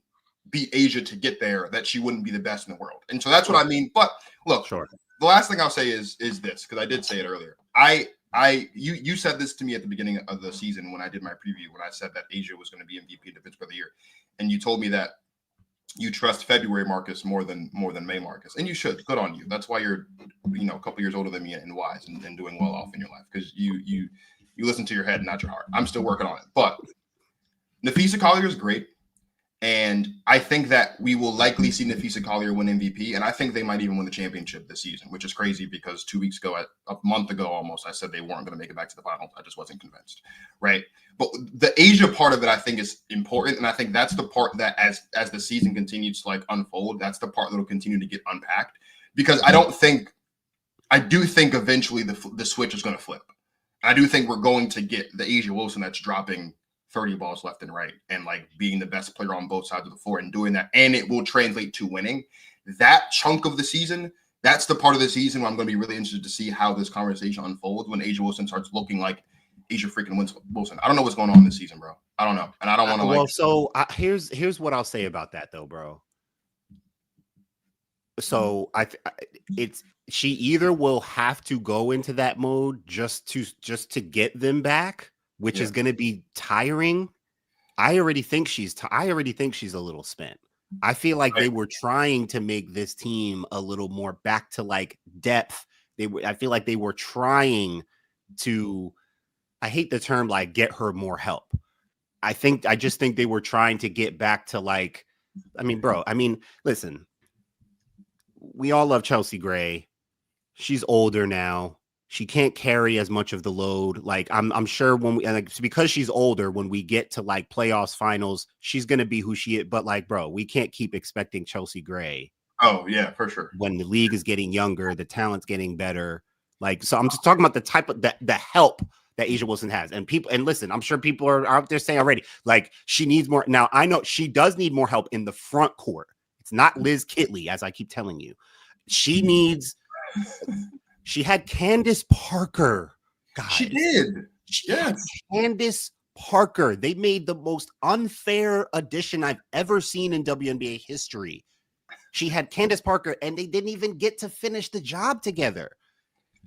beat Asia to get there, that she wouldn't be the best in the world. And so that's what I mean. But look, the last thing I'll say is this, because I did say it earlier. You said this to me at the beginning of the season when I did my preview, when I said that Asia was going to be MVP and Defensive Player of the Year. And you told me that you trust February Marcus more than May Marcus, and you should. Good on you. That's why you're, a couple years older than me and wise and doing well off in your life, because you listen to your head, not your heart. I'm still working on it, but Napheesa Collier is great, and I think that we will likely see Napheesa Collier win MVP, and I think they might even win the championship this season, which is crazy because 2 weeks ago, a month ago almost, I said they weren't going to make it back to the finals. I just wasn't convinced, right? But the Asia part of it, I think, is important, and I think that's the part that, as the season continues to unfold, that's the part that will continue to get unpacked. Because I do think eventually the switch is going to flip. I do think we're going to get the A'ja Wilson that's dropping 30 balls left and right and being the best player on both sides of the floor and doing that, and it will translate to winning. That chunk of the season, that's the part of the season where I'm going to be really interested to see how this conversation unfolds when A'ja Wilson starts looking like A'ja freaking Wilson. I don't know what's going on this season, bro. I don't know, and I don't want to So here's what I'll say about that, though, bro. So she either will have to go into that mode just to get them back, which is going to be tiring. I already think she's a little spent. I feel like they were trying to make this team a little more back to depth. I feel like they were trying to, I hate the term, get her more help. I just think they were trying to get back to listen, we all love Chelsea Gray. She's older now. She can't carry as much of the load. I'm sure when because she's older, when we get to playoffs, finals, she's going to be who she is. But bro, we can't keep expecting Chelsea Gray. Oh yeah, for sure. When the league is getting younger, the talent's getting better. So I'm just talking about the type of the help that A'ja Wilson has. And listen, I'm sure people are out there saying already, she needs more. Now, I know she does need more help in the front court. It's not Liz Kitley, as I keep telling you. She had Candace Parker, guys. She did. Had Candace Parker. They made the most unfair addition I've ever seen in WNBA history. She had Candace Parker, and they didn't even get to finish the job together.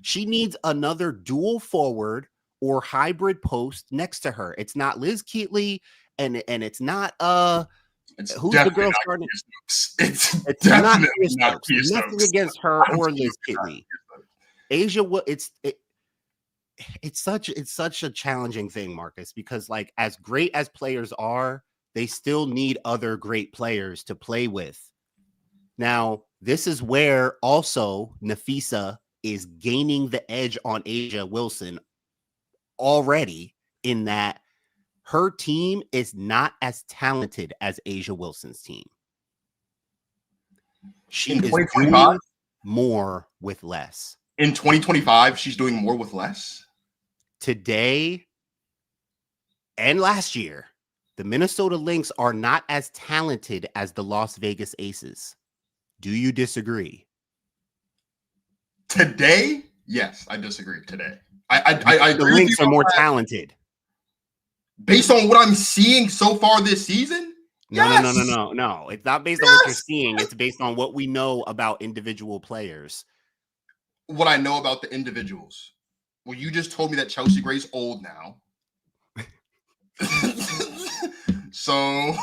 She needs another dual forward or hybrid post next to her. It's not Liz Kitley, and it's not who's the girl starting? It's not Stokes. Nothing against her or Liz Kitley. A'ja, it's such a challenging thing, Marcus, because as great as players are, they still need other great players to play with. Now, this is where also Napheesa is gaining the edge on A'ja Wilson already, in that her team is not as talented as A'ja Wilson's team. She is doing more with less. In 2025, she's doing more with less. Today and last year, the Minnesota Lynx are not as talented as the Las Vegas Aces. Do you disagree? Today? Yes, I disagree today. The Lynx are more talented. Based on what I'm seeing so far this season? No. It's not based on what you're seeing. It's based on what we know about individual players. What I know about the individuals. Well, you just told me that Chelsea Gray's old now. So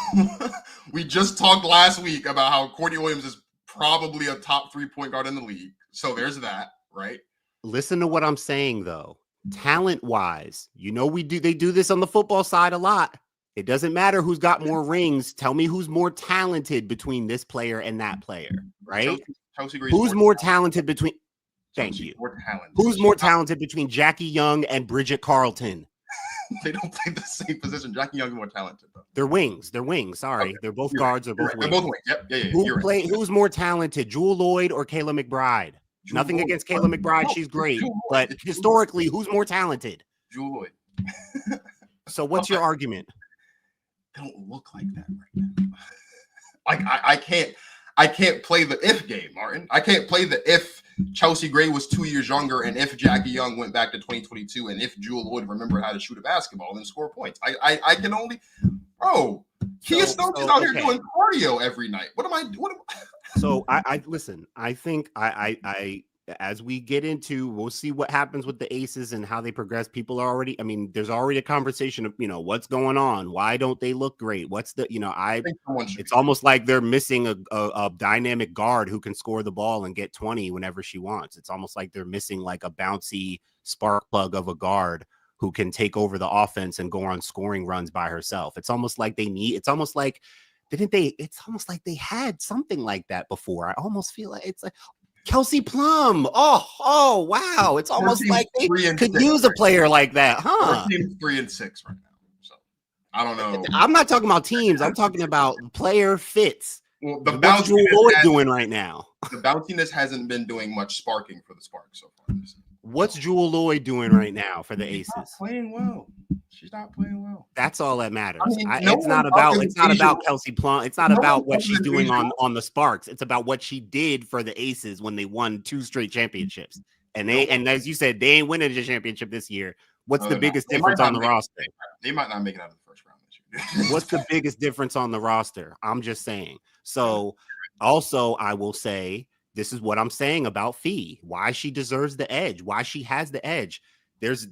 we just talked last week about how Courtney Williams is probably a top 3 point guard in the league. So there's that, right? Listen to what I'm saying, though. Talent-wise, they do this on the football side a lot. It doesn't matter who's got more rings. Tell me who's more talented between this player and that player, right? Chelsea Gray's who's more talented between? Thank you. Who's more talented between Jackie Young and Bridget Carlton? They don't play the same position. Jackie Young is more talented, though. They're wings. Sorry. Okay. They're both guards. They're both wings. They're both wings. Yeah. Who's more talented, Jewel Lloyd or Kayla McBride? Nothing against Kayla McBride. She's great. But historically, who's more talented? Jewel Lloyd. So what's your argument? They don't look like that right now. I can't play the if game, Martin. I can't play the if Chelsea Gray was 2 years younger, and if Jackie Young went back to 2022, and if Jewel Lloyd remembered how to shoot a basketball and score points. I can only, bro. Kia Stokes is out here doing cardio every night. What am I doing? So I listen. I think I as we get into, we'll see what happens with the Aces and how they progress. People are already, I mean, there's already a conversation of, what's going on? Why don't they look great? What's the, it's almost like they're missing a dynamic guard who can score the ball and get 20 whenever she wants. It's almost like they're missing like a bouncy spark plug of a guard who can take over the offense and go on scoring runs by herself. It's almost like it's almost like they had something like that before. I almost feel like it's like Kelsey Plum. Oh, wow. It's almost like they could use a player like that, huh? Our team's 3-6 right now. So I don't know. I'm not talking about teams. I'm talking about player fits. Well, what's Jewel Lloyd doing right now? The bounciness hasn't been doing much sparking for the Sparks so far. What's Jewel Lloyd doing right now for the Aces? Playing well. She's not playing well. That's all that matters. It's not about Kelsey Plum. It's not about what she's doing on the Sparks. It's about what she did for the Aces when they won 2 straight championships. And as you said, they ain't winning the championship this year. What's the biggest difference on the roster? They might not make it out of the first round this year. What's the biggest difference on the roster? I'm just saying. So also I will say, this is what I'm saying about Fee, why she deserves the edge, why she has the edge. There's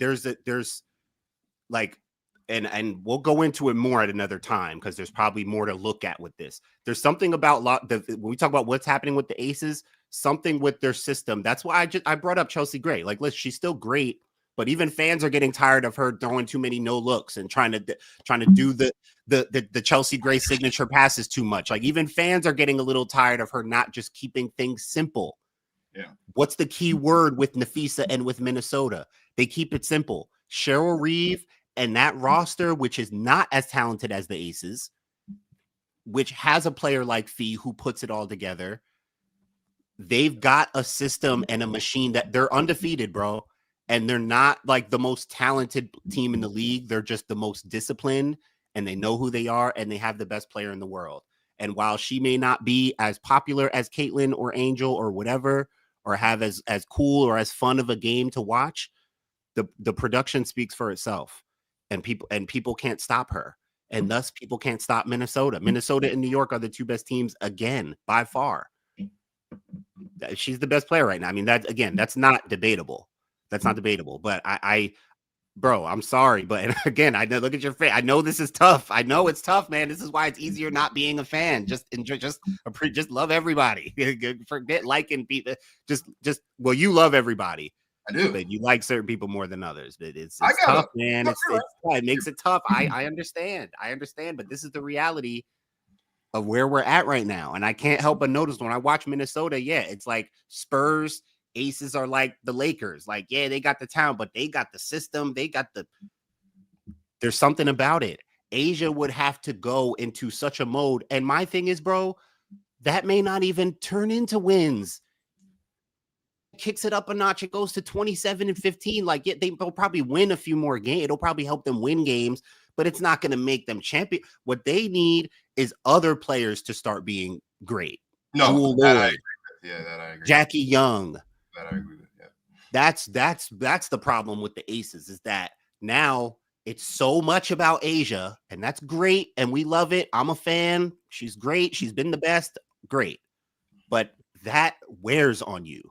like, and we'll go into it more at another time because there's probably more to look at with this. There's something about when we talk about what's happening with the Aces, something with their system. That's why I brought up Chelsea Gray. Like, listen, she's still great, but even fans are getting tired of her throwing too many no looks and trying to do the Chelsea Gray signature passes too much. Like, even fans are getting a little tired of her not just keeping things simple. Yeah. What's the key word with Napheesa and with Minnesota? They keep it simple. Cheryl Reeve and that roster, which is not as talented as the Aces, which has a player like Fee who puts it all together. They've got a system and a machine that they're undefeated, bro. And they're not like the most talented team in the league. They're just the most disciplined, and they know who they are, and they have the best player in the world. And while she may not be as popular as Caitlin or Angel or whatever, or have as cool or as fun of a game to watch, the production speaks for itself, and people can't stop her. And thus people can't stop Minnesota. Minnesota and New York are the 2 best teams again, by far. She's the best player right now. I mean, that's not debatable. That's not debatable. But bro, I'm sorry. But again, I know, look at your face. I know this is tough. I know it's tough, man. This is why it's easier not being a fan. Just enjoy, just love everybody. Forget liking people. Well, you love everybody. I do. But you like certain people more than others. But it's tough, man. It makes it tough. I understand. But this is the reality of where we're at right now. And I can't help but notice when I watch Minnesota, it's like Spurs, Aces are like the Lakers. Like, yeah, they got the talent, but they got the system. There's something about it. Asia would have to go into such a mode. And my thing is, bro, that may not even turn into wins. Kicks it up a notch. It goes to 27-15. Like, they'll probably win a few more games. It'll probably help them win games, but it's not going to make them champion. What they need is other players to start being great. No, that I agree with. Yeah, that I agree. Jackie Young. That I agree with. Yeah. That's the problem with the Aces, is that now it's so much about Asia, and that's great, and we love it. I'm a fan. She's great. She's been the best. Great. But that wears on you.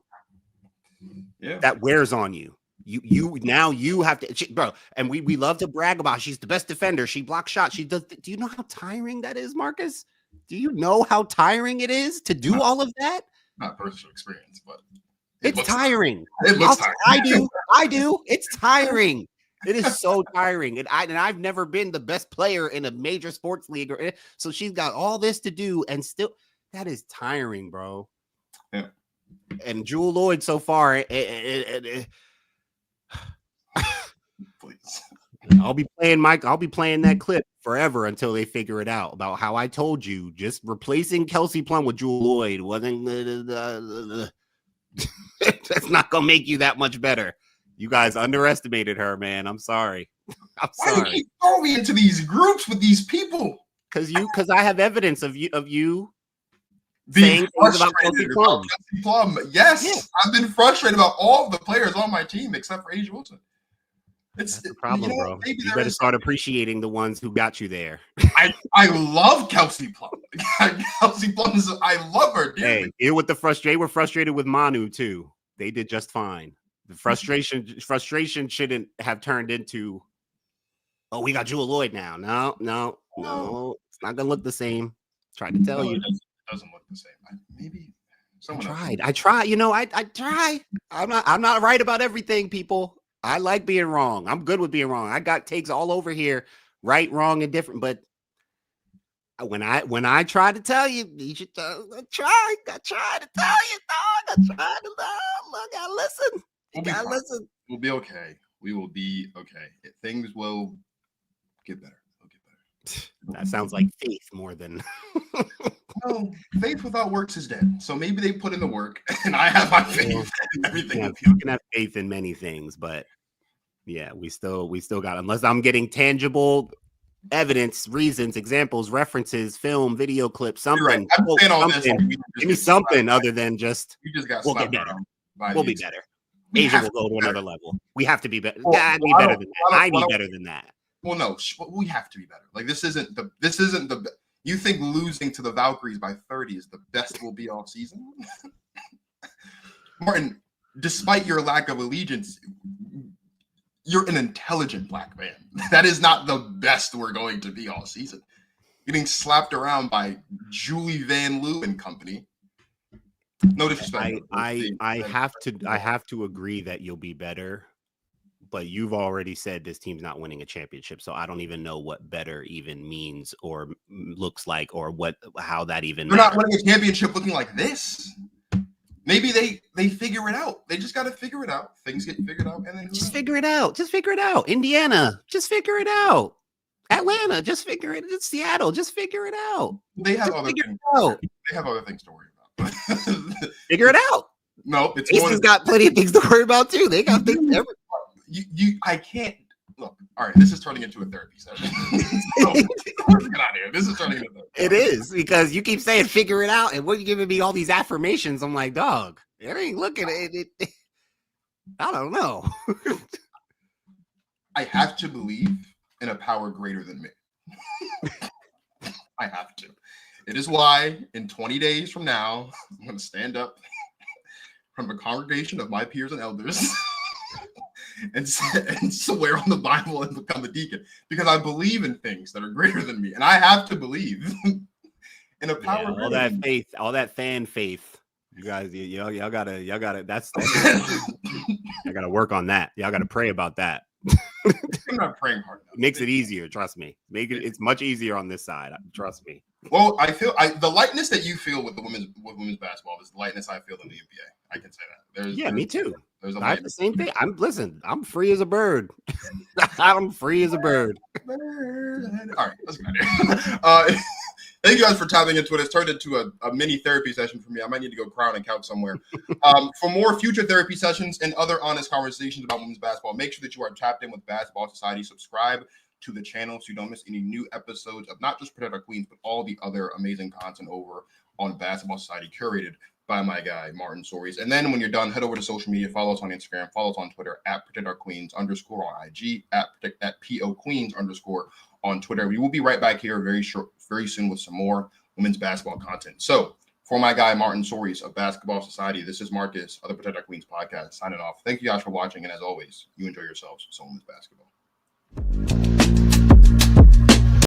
Yeah. That wears on you. You have to, bro. And we love to brag about she's the best defender. She blocks shots. She does. Do you know how tiring that is, Marcus? Do you know how tiring it is to do all of that? Not personal experience, but it's tiring. It looks tiring. I do. It's tiring. It is so tiring. And I've never been the best player in a major sports league, so she's got all this to do, and still that is tiring, bro. Yeah. And Jewel Lloyd so far, please. I'll be playing that clip forever until they figure it out about how I told you just replacing Kelsey Plum with Jewel Lloyd wasn't that's not gonna make you that much better. You guys underestimated her, man. I'm sorry. Why do you keep throwing me into these groups with these people? Because I have evidence of you being frustrated about Kelsey Plum. Yes, yeah. I've been frustrated about all of the players on my team except for A'ja Wilson. That's the problem, bro. You better start appreciating the ones who got you there. I love Kelsey Plum. Kelsey Plum I love her. Dude. Hey, with the frustration, we're frustrated with Manu too. They did just fine. The frustration shouldn't have turned into, oh, we got Jewel Lloyd now. No. It's not gonna look the same. Tried to tell you. It doesn't look the same. Maybe someone else. I tried. You know, I try. I'm not right about everything, people. I like being wrong. I'm good with being wrong. I got takes all over here, right, wrong, and different. But when I try to tell you, you should try. I try to tell you, dog. I try to look. I listen. You gotta listen. We'll be okay. We will be okay. Things will get better. They'll get better. That sounds like faith more than. No, faith without works is dead. So maybe they put in the work, and I have my faith. Everything. You can have faith in many things, but yeah, we still got. Unless I'm getting tangible evidence, reasons, examples, references, film, video clips, something. Right. I'm saying all this. Give me something other than just. You just got. We'll get better. We'll be better. Asia will go to another level. We have to be better. God, be better than that. I need better than that. Well, no, we have to be better. Like this isn't the. You think losing to the Valkyries by 30 is the best we'll be all season? Martin, despite your lack of allegiance, you're an intelligent black man. That is not the best we're going to be all season. Getting slapped around by Julie Van Loo and company. No disrespect. I have to agree that you'll be better, but you've already said this team's not winning a championship, so I don't even know what better even means or looks like, or how that even. They're not winning a championship looking like this. Maybe they figure it out. They just got to figure it out. Things get figured out, and then just figure it out. Just figure it out. Indiana, just figure it out. Atlanta, just figure it out. Seattle, just figure it out. They have other things. They have other things to worry about. Figure it out. No, it's Aces got plenty of things to worry about too. They got things. I can't look. All right, this is turning into a therapy session. So, get out of here. This is turning into. It is, because you keep saying figure it out, and what are you giving me all these affirmations? I'm like, dog, it ain't looking at it. I don't know. I have to believe in a power greater than me. I have to. It is why in 20 days from now, I'm going to stand up from a congregation of my peers and elders and swear on the Bible and become a deacon, because I believe in things that are greater than me, and I have to believe in a power. All that faith, all that fan faith. You guys, y'all gotta. That's I gotta work on that. Y'all gotta pray about that. I'm not praying hard enough. Makes it easier. Trust me. It's much easier on this side. Trust me. Well, I feel the lightness that you feel with women's basketball is the lightness I feel in the NBA. I can say that. Me too. I have the same thing. I'm free as a bird. I'm free as a bird. All right, let's get out of here. Thank you guys for tapping into it. It's turned into a mini therapy session for me. I might need to go cry on a couch somewhere. For more future therapy sessions and other honest conversations about women's basketball, make sure that you are tapped in with Basketball Society. Subscribe to the channel so you don't miss any new episodes of not just Protect Our Queens, but all the other amazing content over on Basketball Society, curated by my guy, Martin Sories. And then when you're done, head over to social media. Follow us on Instagram. Follow us on Twitter at @ProtectOurQueens_ on IG, at @POQueens_ on Twitter. We will be right back here very soon with some more women's basketball content. So for my guy, Martin Sories of Basketball Society, this is Marcus of the Protect Our Queens podcast signing off. Thank you guys for watching. And as always, you enjoy yourselves with some women's basketball.